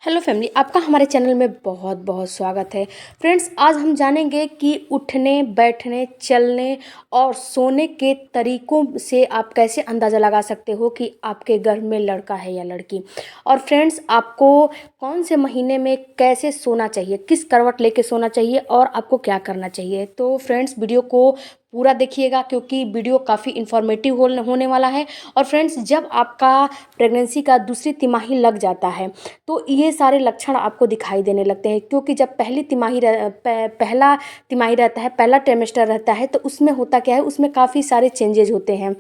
Hello family, आपका हमारे channel में बहुत बहुत स्वागत है। फ्रेंड्स, आज हम जानेंगे कि उठने, बैठने, चलने और सोने के तरीकों से आप कैसे अंदाज़ा लगा सकते हो कि आपके घर में लड़का है या लड़की। और फ्रेंड्स, आपको कौन से महीने में कैसे सोना चाहिए, किस करवट लेके सोना चाहिए और आपको क्या करना चाहिए। तो फ्रेंड्स, वीडियो को पूरा देखिएगा क्योंकि वीडियो काफ़ी इन्फॉर्मेटिव होने वाला है। और फ्रेंड्स, जब आपका प्रेगनेंसी का दूसरी तिमाही लग जाता है तो ये सारे लक्षण आपको दिखाई देने लगते हैं, क्योंकि जब पहला तिमाही रहता है, पहला ट्राइमेस्टर रहता है, तो उसमें होता क्या है, उसमें काफ़ी सारे चेंजेज होते हैं।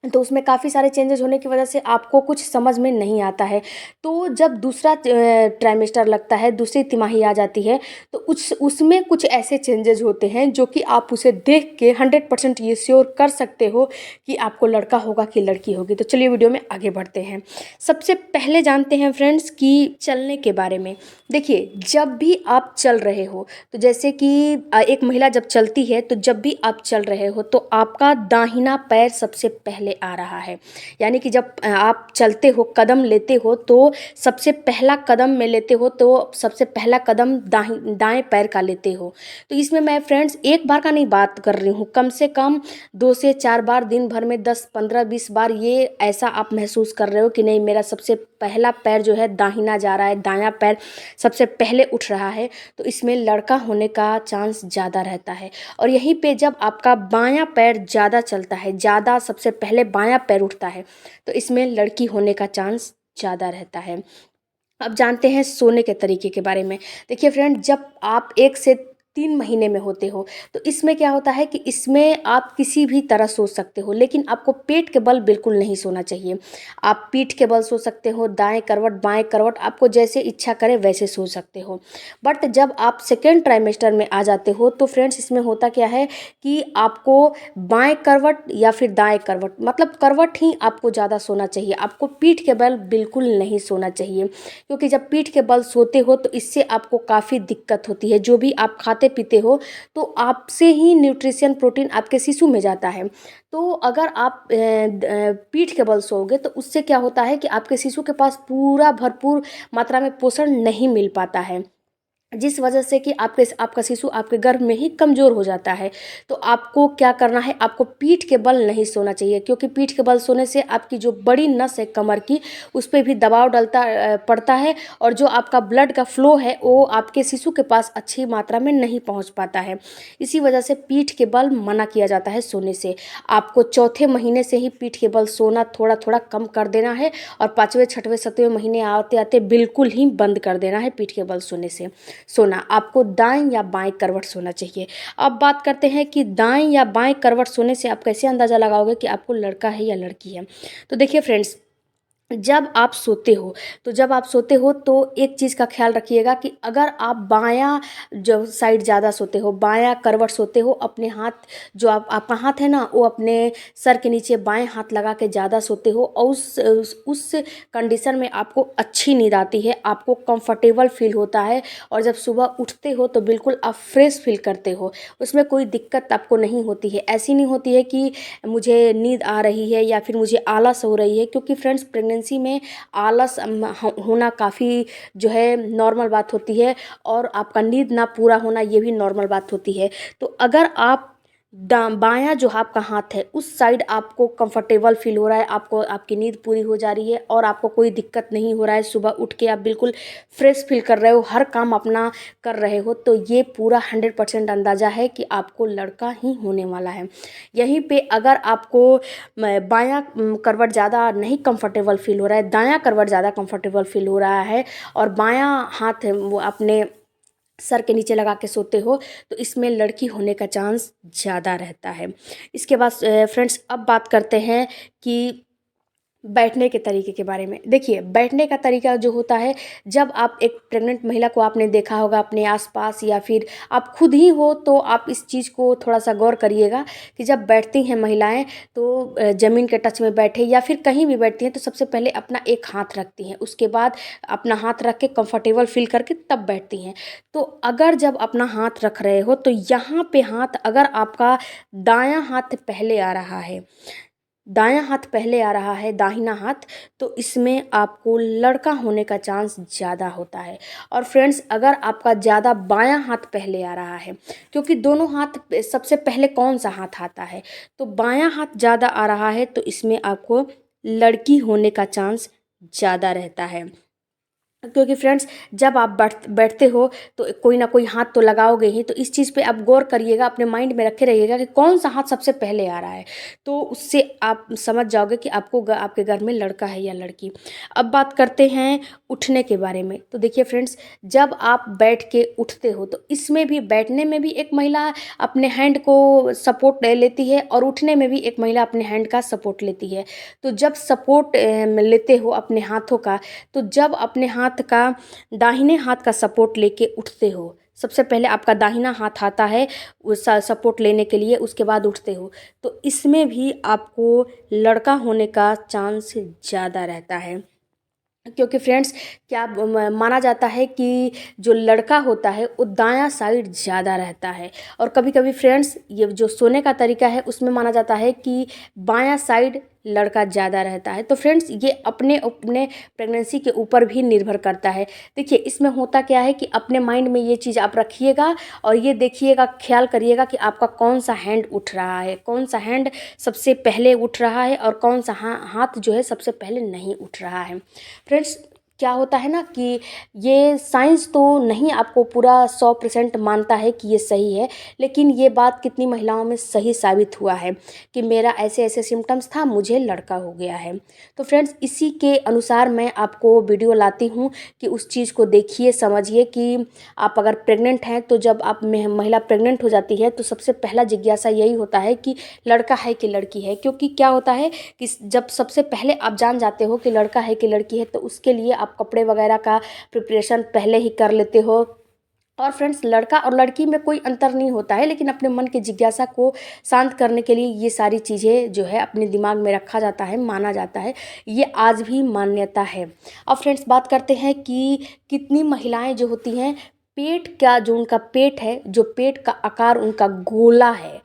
तो उसमें काफ़ी सारे चेंजेस होने की वजह से आपको कुछ समझ में नहीं आता है। तो जब दूसरा ट्राइमेस्टर लगता है, दूसरी तिमाही आ जाती है, तो उसमें कुछ ऐसे चेंजेस होते हैं जो कि आप उसे देख के 100% ये श्योर कर सकते हो कि आपको लड़का होगा कि लड़की होगी। तो चलिए वीडियो में आगे बढ़ते हैं। सबसे पहले जानते हैं फ्रेंड्स कि चलने के बारे में। देखिए, जब भी आप चल रहे हो, तो जैसे कि एक महिला जब चलती है, तो जब भी आप चल रहे हो तो आपका दाहिना पैर सबसे पहले आ रहा है। यानी कि जब आप चलते हो, कदम लेते हो, तो सबसे पहला कदम में लेते हो तो सबसे पहला कदम दाएं पैर का लेते हो। तो इसमें मैं फ्रेंड्स एक बार का नहीं बात कर रही हूँ, कम से कम 2 से 4 बार, दिन भर में 10, 15, 20 बार ये ऐसा आप महसूस कर रहे हो कि नहीं, मेरा सबसे पहला पैर जो है दाहिना जा रहा है, दायां पैर सबसे पहले उठ रहा है। तो इसमें लड़का होने का चांस ज़्यादा रहता है। और यहीं पे जब आपका बायां पैर ज़्यादा चलता है, ज़्यादा सबसे पहले बायां पैर उठता है, तो इसमें लड़की होने का चांस ज़्यादा रहता है। अब जानते हैं सोने के तरीके के बारे में। देखिए फ्रेंड, जब आप 1 से 3 महीने में होते हो, तो इसमें क्या होता है कि इसमें आप किसी भी तरह सो सकते हो, लेकिन आपको पेट के बल बिल्कुल नहीं सोना चाहिए। आप पीठ के बल सो सकते हो, दाएं करवट, बाएं करवट, आपको जैसे इच्छा करे वैसे सो सकते हो। बट जब आप सेकेंड ट्राइमेस्टर में आ जाते हो, तो फ्रेंड्स इसमें होता क्या है कि आपको बाएं करवट या फिर दाएं करवट, मतलब करवट ही आपको ज़्यादा सोना चाहिए। आपको पीठ के बल बिल्कुल नहीं सोना चाहिए, क्योंकि जब पीठ के बल सोते हो तो इससे आपको काफ़ी दिक्कत होती है। जो भी आप खाते पीते हो, तो आपसे ही न्यूट्रिशन, प्रोटीन आपके शिशु में जाता है। तो अगर आप पीठ के बल सोओगे, तो उससे क्या होता है कि आपके शिशु के पास पूरा भरपूर मात्रा में पोषण नहीं मिल पाता है, जिस वजह से कि आपका शिशु आपके गर्भ में ही कमज़ोर हो जाता है। तो आपको क्या करना है, आपको पीठ के बल नहीं सोना चाहिए, क्योंकि पीठ के बल सोने से आपकी जो बड़ी नस है कमर की, उस पर भी दबाव पड़ता है, और जो आपका ब्लड का फ्लो है वो आपके शिशु के पास अच्छी मात्रा में नहीं पहुंच पाता है। इसी वजह से पीठ के बल मना किया जाता है सोने से। आपको चौथे महीने से ही पीठ के बल सोना थोड़ा थोड़ा कम कर देना है, और 5वें, 6वें, 7वें महीने आते आते बिल्कुल ही बंद कर देना है पीठ के बल सोने से। सोना आपको दाएं या बाएं करवट सोना चाहिए। अब बात करते हैं कि दाएं या बाएं करवट सोने से आप कैसे अंदाज़ा लगाओगे कि आपको लड़का है या लड़की है। तो देखिए फ्रेंड्स, जब आप सोते हो तो एक चीज़ का ख्याल रखिएगा कि अगर आप बायां जो साइड ज़्यादा सोते हो, बायां करवट सोते हो, अपने हाथ, जो आपका हाथ है ना, वो अपने सर के नीचे बाएं हाथ लगा के ज़्यादा सोते हो, और उस कंडीशन में आपको अच्छी नींद आती है, आपको कंफर्टेबल फील होता है, और जब सुबह उठते हो तो बिल्कुल आप फ्रेश फील करते हो, उसमें कोई दिक्कत आपको नहीं होती है। ऐसी नहीं होती है कि मुझे नींद आ रही है या फिर मुझे आलस हो रही है, क्योंकि फ्रेंड्स प्रेगनेंसी में आलस होना काफ़ी जो है नॉर्मल बात होती है, और आपका नींद ना पूरा होना ये भी नॉर्मल बात होती है। तो अगर आप बायां जो आपका हाथ है उस साइड आपको कंफर्टेबल फील हो रहा है, आपको आपकी नींद पूरी हो जा रही है, और आपको कोई दिक्कत नहीं हो रहा है, सुबह उठ के आप बिल्कुल फ्रेश फील कर रहे हो, हर काम अपना कर रहे हो, तो ये पूरा 100% अंदाज़ा है कि आपको लड़का ही होने वाला है। यहीं पे अगर आपको बायां करवट ज़्यादा नहीं कंफर्टेबल फील हो रहा है, दायां करवट ज़्यादा कंफर्टेबल फील हो रहा है, और बायां हाथ है वो अपने सर के नीचे लगा के सोते हो, तो इसमें लड़की होने का चांस ज़्यादा रहता है। इसके बाद फ्रेंड्स, अब बात करते हैं कि बैठने के तरीके के बारे में। देखिए, बैठने का तरीका जो होता है, जब आप एक प्रेग्नेंट महिला को आपने देखा होगा अपने आसपास, या फिर आप खुद ही हो, तो आप इस चीज़ को थोड़ा सा गौर करिएगा कि जब बैठती हैं महिलाएं, तो ज़मीन के टच में बैठे या फिर कहीं भी बैठती हैं, तो सबसे पहले अपना एक हाथ रखती हैं, उसके बाद अपना हाथ रख के कंफर्टेबल फील करके तब बैठती हैं। तो अगर जब अपना हाथ रख रहे हो, तो यहाँ पे हाथ, अगर आपका दायां हाथ पहले आ रहा है, दायां हाथ पहले आ रहा है, दाहिना हाथ, तो इसमें आपको लड़का होने का चांस ज़्यादा होता है। और फ्रेंड्स, अगर आपका ज़्यादा बायां हाथ पहले आ रहा है, क्योंकि दोनों हाथ सबसे पहले कौन सा हाथ आता है, तो बायां हाथ ज़्यादा आ रहा है तो इसमें आपको लड़की होने का चांस ज़्यादा रहता है। क्योंकि फ्रेंड्स, जब आप बैठते हो तो कोई ना कोई हाथ तो लगाओगे ही, तो इस चीज़ पे आप गौर करिएगा, अपने माइंड में रखे रहिएगा कि कौन सा हाथ सबसे पहले आ रहा है, तो उससे आप समझ जाओगे कि आपको आपके घर में लड़का है या लड़की। अब बात करते हैं उठने के बारे में। तो देखिए फ्रेंड्स, जब आप बैठ के उठते हो तो इसमें भी, बैठने में भी एक महिला अपने हैंड को सपोर्ट लेती है और उठने में भी एक महिला अपने हैंड का सपोर्ट लेती है। तो जब सपोर्ट लेते हो अपने हाथों का, तो जब अपने हाथ का दाहिने हाथ का सपोर्ट लेके उठते हो, सबसे पहले आपका दाहिना हाथ आता है उस सपोर्ट लेने के लिए, उसके बाद उठते हो, तो इसमें भी आपको लड़का होने का चांस ज़्यादा रहता है। क्योंकि फ्रेंड्स, क्या माना जाता है कि जो लड़का होता है वो दायां साइड ज़्यादा रहता है। और कभी कभी फ्रेंड्स, ये जो सोने का तरीका है उसमें माना जाता है कि बायां साइड लड़का ज़्यादा रहता है। तो फ्रेंड्स, ये अपने अपने प्रेगनेंसी के ऊपर भी निर्भर करता है। देखिए, इसमें होता क्या है कि अपने माइंड में ये चीज़ आप रखिएगा और ये देखिएगा, ख्याल करिएगा कि आपका कौन सा हैंड उठ रहा है, कौन सा हैंड सबसे पहले उठ रहा है और कौन सा हाथ जो है सबसे पहले नहीं उठ रहा है। फ्रेंड्स, क्या होता है ना कि ये साइंस तो नहीं आपको पूरा 100% मानता है कि ये सही है, लेकिन ये बात कितनी महिलाओं में सही साबित हुआ है कि मेरा ऐसे ऐसे सिम्टम्स था, मुझे लड़का हो गया है। तो फ्रेंड्स, इसी के अनुसार मैं आपको वीडियो लाती हूँ कि उस चीज़ को देखिए, समझिए कि आप अगर प्रेग्नेंट हैं तो जब आप महिला प्रेग्नेंट हो जाती है तो सबसे पहला जिज्ञासा यही होता है कि लड़का है कि लड़की है। क्योंकि क्या होता है कि जब सबसे पहले आप जान जाते हो कि लड़का है कि लड़की है, तो उसके लिए आप कपड़े वगैरह का प्रिपरेशन पहले ही कर लेते हो। और फ्रेंड्स, लड़का और लड़की में कोई अंतर नहीं होता है, लेकिन अपने मन की जिज्ञासा को शांत करने के लिए ये सारी चीज़ें जो है अपने दिमाग में रखा जाता है, माना जाता है, ये आज भी मान्यता है। अब फ्रेंड्स, बात करते हैं कि कितनी महिलाएं जो होती हैं, पेट का जो उनका पेट है, जो पेट का आकार उनका गोला है,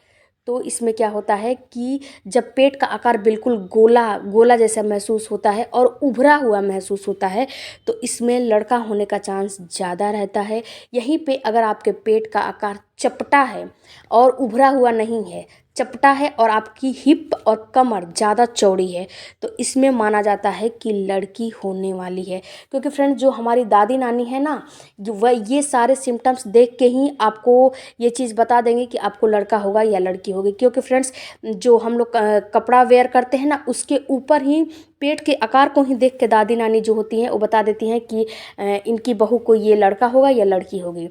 तो इसमें क्या होता है कि जब पेट का आकार बिल्कुल गोला गोला जैसा महसूस होता है और उभरा हुआ महसूस होता है, तो इसमें लड़का होने का चांस ज़्यादा रहता है। यहीं पे अगर आपके पेट का आकार चपटा है और उभरा हुआ नहीं है, चपटा है और आपकी हिप और कमर ज़्यादा चौड़ी है, तो इसमें माना जाता है कि लड़की होने वाली है। क्योंकि फ्रेंड्स, जो हमारी दादी नानी है ना, जो वह ये सारे सिम्टम्स देख के ही आपको ये चीज़ बता देंगे कि आपको लड़का होगा या लड़की होगी। क्योंकि फ्रेंड्स, जो हम लोग कपड़ा वेयर करते हैं ना, उसके ऊपर ही पेट के आकार को ही देख के दादी नानी जो होती हैं वो बता देती हैं कि इनकी बहू को ये लड़का होगा या लड़की होगी।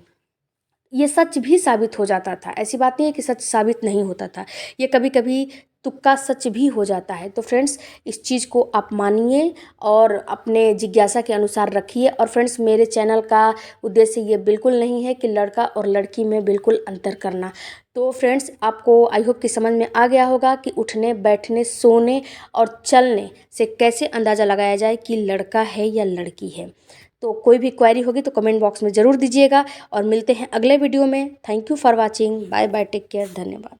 ये सच भी साबित हो जाता था, ऐसी बात नहीं है कि सच साबित नहीं होता था, ये कभी कभी तुक्का सच भी हो जाता है। तो फ्रेंड्स, इस चीज़ को आप मानिए और अपने जिज्ञासा के अनुसार रखिए। और फ्रेंड्स, मेरे चैनल का उद्देश्य ये बिल्कुल नहीं है कि लड़का और लड़की में बिल्कुल अंतर करना। तो फ्रेंड्स, आपको आई होप कि समझ में आ गया होगा कि उठने, बैठने, सोने और चलने से कैसे अंदाज़ा लगाया जाए कि लड़का है या लड़की है। तो कोई भी क्वेरी होगी तो कमेंट बॉक्स में ज़रूर दीजिएगा और मिलते हैं अगले वीडियो में। Thank you for watching. Bye bye, take care, धन्यवाद।